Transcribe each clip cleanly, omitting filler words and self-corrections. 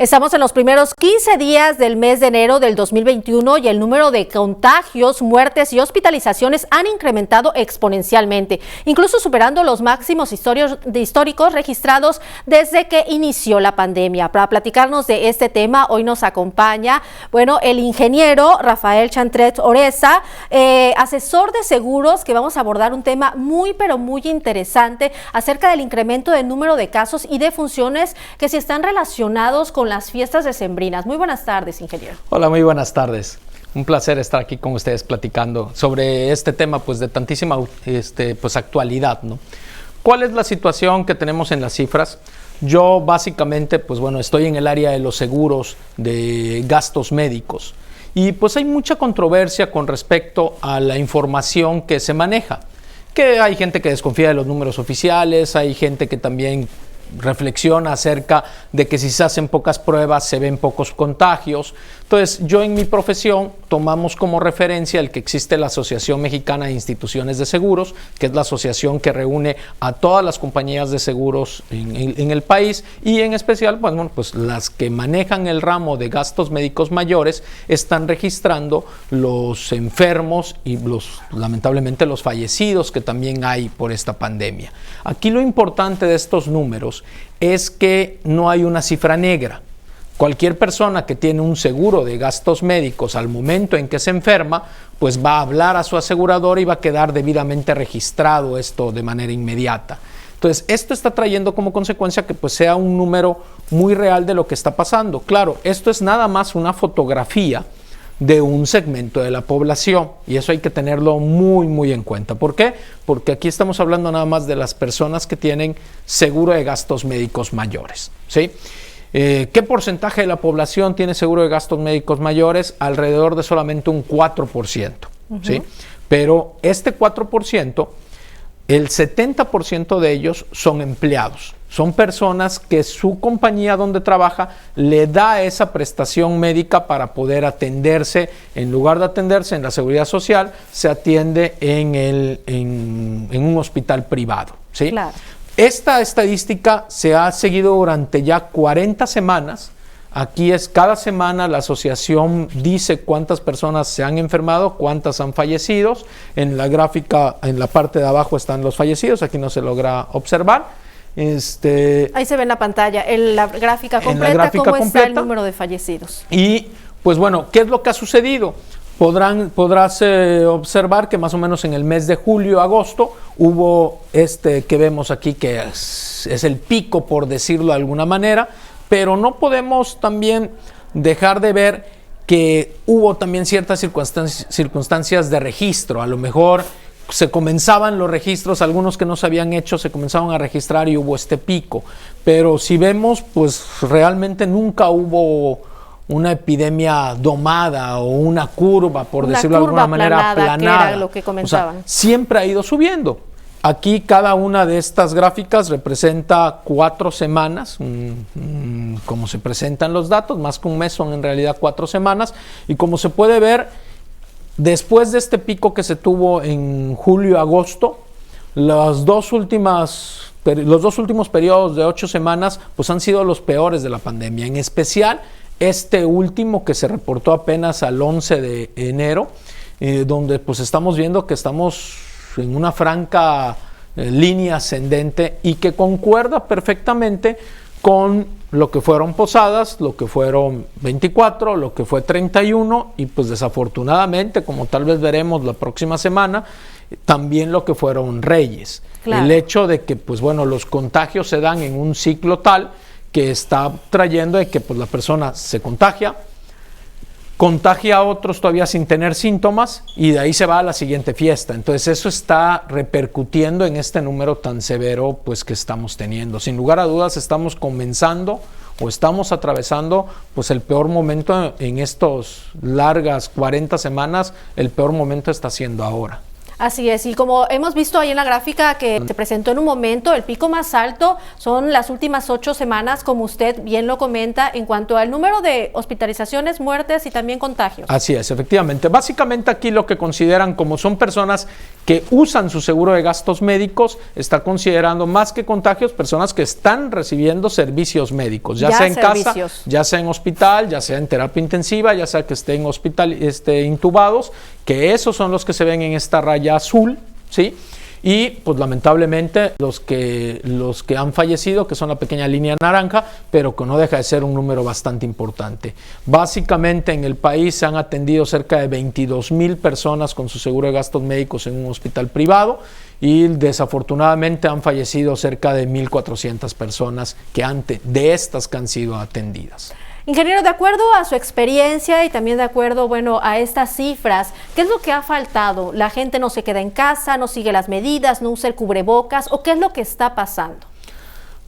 Estamos en los primeros 15 días del mes de enero del 2021 y el número de contagios, muertes y hospitalizaciones han incrementado exponencialmente, incluso superando los máximos históricos registrados desde que inició la pandemia. Para platicarnos de este tema, hoy nos acompaña, el ingeniero Rafael Chantret Oreza, asesor de seguros, que vamos a abordar un tema muy interesante acerca del incremento del número de casos y de funciones que se están relacionados con las fiestas decembrinas. Muy buenas tardes, ingeniero. Hola, muy buenas tardes. Un placer estar aquí con ustedes platicando sobre este tema de tantísima actualidad, ¿no? ¿Cuál es la situación que tenemos en las cifras? Yo básicamente, estoy en el área de los seguros de gastos médicos y hay mucha controversia con respecto a la información que se maneja, que hay gente que desconfía de los números oficiales, hay gente que también reflexiona acerca de que si se hacen pocas pruebas se ven pocos contagios. Entonces, yo en mi profesión tomamos como referencia el que existe la Asociación Mexicana de Instituciones de Seguros, que es la asociación que reúne a todas las compañías de seguros en el país y en especial, las que manejan el ramo de gastos médicos mayores están registrando los enfermos y lamentablemente los fallecidos que también hay por esta pandemia. Aquí lo importante de estos números es que no hay una cifra negra. Cualquier persona que tiene un seguro de gastos médicos al momento en que se enferma, va a hablar a su asegurador y va a quedar debidamente registrado esto de manera inmediata. Entonces, esto está trayendo como consecuencia que sea un número muy real de lo que está pasando. Claro, esto es nada más una fotografía de un segmento de la población y eso hay que tenerlo muy en cuenta. ¿Por qué? Porque aquí estamos hablando nada más de las personas que tienen seguro de gastos médicos mayores, ¿sí? ¿Qué porcentaje de la población tiene seguro de gastos médicos mayores? Alrededor de solamente un 4%, ¿sí? Pero este 4%, el 70% de ellos son empleados. Son personas que su compañía donde trabaja le da esa prestación médica para poder atenderse. En lugar de atenderse en la seguridad social, se atiende en un hospital privado, ¿sí? Claro. Esta estadística se ha seguido durante ya 40 semanas. Aquí cada semana la asociación dice cuántas personas se han enfermado, cuántas han fallecido. En la gráfica, en la parte de abajo están los fallecidos, aquí no se logra observar. Ahí se ve en la pantalla, en la gráfica completa, cómo está el número de fallecidos. Y ¿qué es lo que ha sucedido? Podrás observar que más o menos en el mes de julio, agosto, hubo que vemos aquí, que es el pico, por decirlo de alguna manera, pero no podemos también dejar de ver que hubo también ciertas circunstancias de registro. A lo mejor se comenzaban los registros, algunos que no se habían hecho se comenzaban a registrar y hubo este pico, pero si vemos, realmente nunca hubo una epidemia domada o una curva, por decirlo de alguna manera, aplanada, que era lo que comentaban. Siempre ha ido subiendo. Aquí cada una de estas gráficas representa 4 semanas, como se presentan los datos, más que un mes son en realidad 4 semanas, y como se puede ver, después de este pico que se tuvo en julio-agosto, los dos últimos periodos de 8 semanas han sido los peores de la pandemia, en especial este último que se reportó apenas al 11 de enero, donde estamos viendo que estamos en una franca línea ascendente y que concuerda perfectamente con lo que fueron Posadas, lo que fueron 24, lo que fue 31 y desafortunadamente, como tal vez veremos la próxima semana, también lo que fueron Reyes. Claro. El hecho de que los contagios se dan en un ciclo tal que está trayendo de que la persona se contagia a otros todavía sin tener síntomas y de ahí se va a la siguiente fiesta. Entonces eso está repercutiendo en este número tan severo que estamos teniendo. Sin lugar a dudas estamos comenzando o estamos atravesando el peor momento en estos largas 40 semanas, el peor momento está siendo ahora. Así es, y como hemos visto ahí en la gráfica que se presentó en un momento, el pico más alto son las últimas 8 semanas, como usted bien lo comenta, en cuanto al número de hospitalizaciones, muertes y también contagios. Así es, efectivamente. Básicamente aquí lo que consideran, como son personas que usan su seguro de gastos médicos, está considerando más que contagios, personas que están recibiendo servicios médicos, ya sea en casa, ya sea en hospital, ya sea en terapia intensiva, ya sea que estén intubados, que esos son los que se ven en esta raya azul, ¿sí? Y pues lamentablemente los que han fallecido, que son la pequeña línea naranja, pero que no deja de ser un número bastante importante. Básicamente en el país se han atendido cerca de 22,000 personas con su seguro de gastos médicos en un hospital privado y desafortunadamente han fallecido cerca de 1,400 personas de estas que han sido atendidas. Ingeniero, de acuerdo a su experiencia y también de acuerdo, a estas cifras, ¿qué es lo que ha faltado? ¿La gente no se queda en casa, no sigue las medidas, no usa el cubrebocas o qué es lo que está pasando?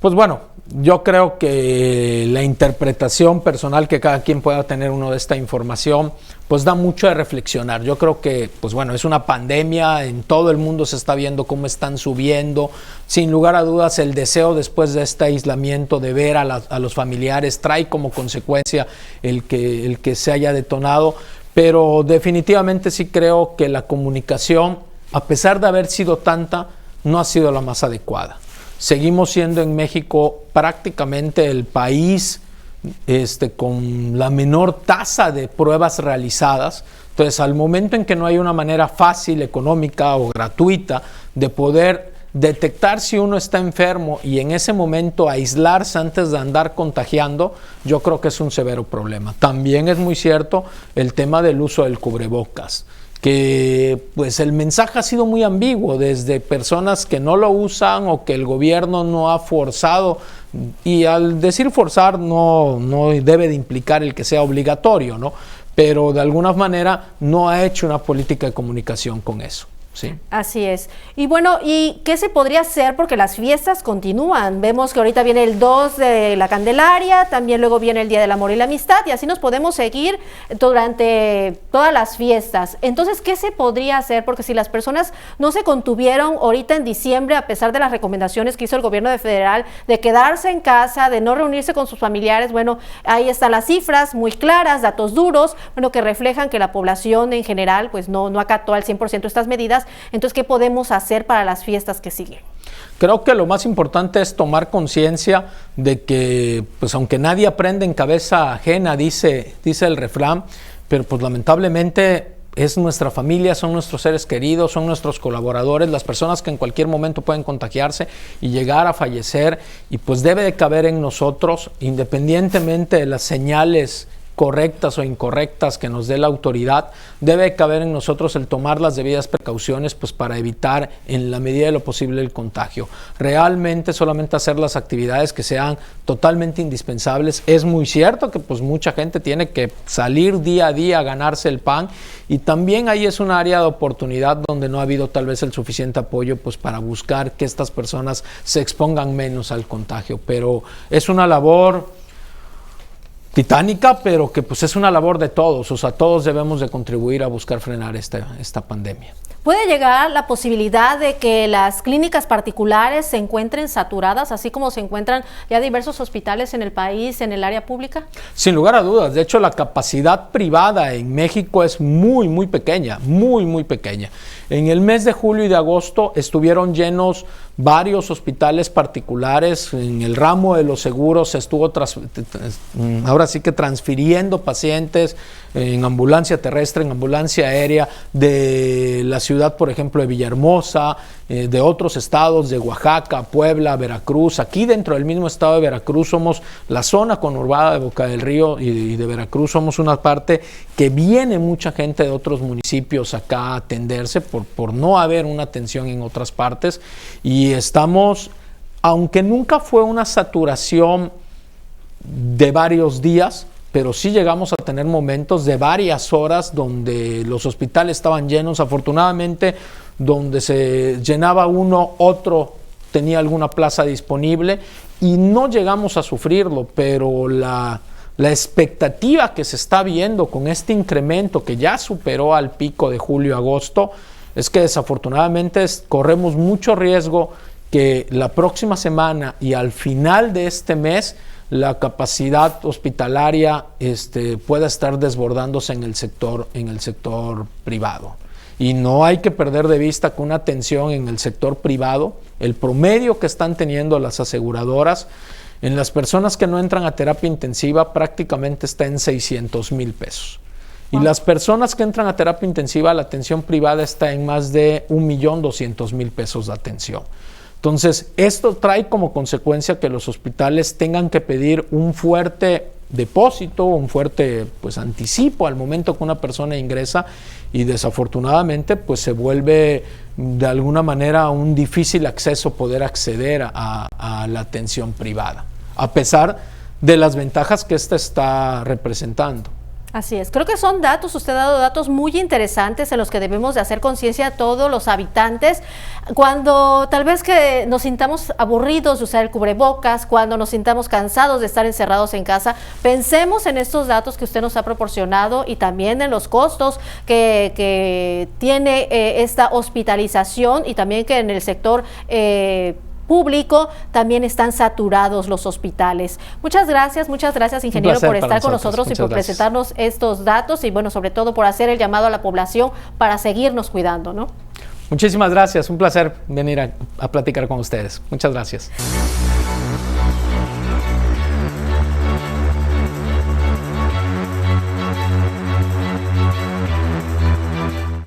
Pues bueno, yo creo que la interpretación personal que cada quien pueda tener uno de esta información, pues da mucho de reflexionar. Yo creo que, pues bueno, es una pandemia, en todo el mundo se está viendo cómo están subiendo. Sin lugar a dudas, el deseo después de este aislamiento de ver a los familiares trae como consecuencia el que se haya detonado, pero definitivamente sí creo que la comunicación, a pesar de haber sido tanta, no ha sido la más adecuada. Seguimos siendo en México prácticamente el país con la menor tasa de pruebas realizadas. Entonces, al momento en que no hay una manera fácil, económica o gratuita de poder detectar si uno está enfermo y en ese momento aislarse antes de andar contagiando, yo creo que es un severo problema. También es muy cierto el tema del uso del cubrebocas, que pues el mensaje ha sido muy ambiguo, desde personas que no lo usan o que el gobierno no ha forzado, y al decir forzar no debe de implicar el que sea obligatorio, ¿no? Pero de alguna manera no ha hecho una política de comunicación con eso. Sí. Así es. Y bueno, ¿y qué se podría hacer? Porque las fiestas continúan. Vemos que ahorita viene el 2 de la Candelaria, también luego viene el Día del Amor y la Amistad, y así nos podemos seguir durante todas las fiestas. Entonces, ¿qué se podría hacer? Porque si las personas no se contuvieron ahorita en diciembre, a pesar de las recomendaciones que hizo el gobierno federal de quedarse en casa, de no reunirse con sus familiares, bueno, ahí están las cifras muy claras, datos duros, que reflejan que la población en general pues no acató al 100% estas medidas. Entonces, ¿qué podemos hacer para las fiestas que siguen? Creo que lo más importante es tomar conciencia de que, pues aunque nadie aprende en cabeza ajena, dice el refrán, pero pues lamentablemente es nuestra familia, son nuestros seres queridos, son nuestros colaboradores, las personas que en cualquier momento pueden contagiarse y llegar a fallecer, y pues debe de caber en nosotros, independientemente de las señales correctas o incorrectas que nos dé la autoridad, debe caber en nosotros el tomar las debidas precauciones pues para evitar en la medida de lo posible el contagio. Realmente solamente hacer las actividades que sean totalmente indispensables. Es muy cierto que pues mucha gente tiene que salir día a día a ganarse el pan, y también ahí es un área de oportunidad donde no ha habido tal vez el suficiente apoyo pues para buscar que estas personas se expongan menos al contagio, pero es una labor titánica, pero que pues es una labor de todos, o sea, todos debemos de contribuir a buscar frenar esta pandemia. ¿Puede llegar la posibilidad de que las clínicas particulares se encuentren saturadas, así como se encuentran ya diversos hospitales en el país, en el área pública? Sin lugar a dudas. De hecho, la capacidad privada en México es muy, muy pequeña, muy, muy pequeña. En el mes de julio y de agosto estuvieron llenos varios hospitales particulares. En el ramo de los seguros se estuvo ahora sí que transfiriendo pacientes en ambulancia terrestre, en ambulancia aérea, de la ciudad, por ejemplo, de Villahermosa, de otros estados, de Oaxaca, Puebla, Veracruz. Aquí dentro del mismo estado de Veracruz somos la zona conurbada de Boca del Río y de Veracruz, somos una parte que viene mucha gente de otros municipios acá a atenderse por no haber una atención en otras partes, y estamos, aunque nunca fue una saturación de varios días, pero sí llegamos a tener momentos de varias horas donde los hospitales estaban llenos. Afortunadamente, donde se llenaba uno, otro tenía alguna plaza disponible y no llegamos a sufrirlo, pero la expectativa que se está viendo con este incremento que ya superó al pico de julio-agosto, es que desafortunadamente corremos mucho riesgo que la próxima semana y al final de este mes la capacidad hospitalaria pueda estar desbordándose en el sector privado. Y no hay que perder de vista que una atención en el sector privado, el promedio que están teniendo las aseguradoras en las personas que no entran a terapia intensiva prácticamente está en 600,000 pesos. Y las personas que entran a terapia intensiva, la atención privada está en más de 1,200,000 pesos de atención. Entonces, esto trae como consecuencia que los hospitales tengan que pedir un fuerte depósito, un fuerte anticipo al momento que una persona ingresa, y desafortunadamente se vuelve de alguna manera un difícil acceso poder acceder a la atención privada, a pesar de las ventajas que esta está representando. Así es, creo que son datos, usted ha dado datos muy interesantes en los que debemos de hacer conciencia a todos los habitantes. Cuando tal vez que nos sintamos aburridos de usar el cubrebocas, cuando nos sintamos cansados de estar encerrados en casa, pensemos en estos datos que usted nos ha proporcionado y también en los costos que tiene esta hospitalización, y también que en el sector público también están saturados los hospitales. Muchas gracias, ingeniero, por estar con nosotros y por presentarnos estos datos, y bueno, sobre todo por hacer el llamado a la población para seguirnos cuidando, ¿no? Muchísimas gracias, un placer venir a platicar con ustedes. Muchas gracias.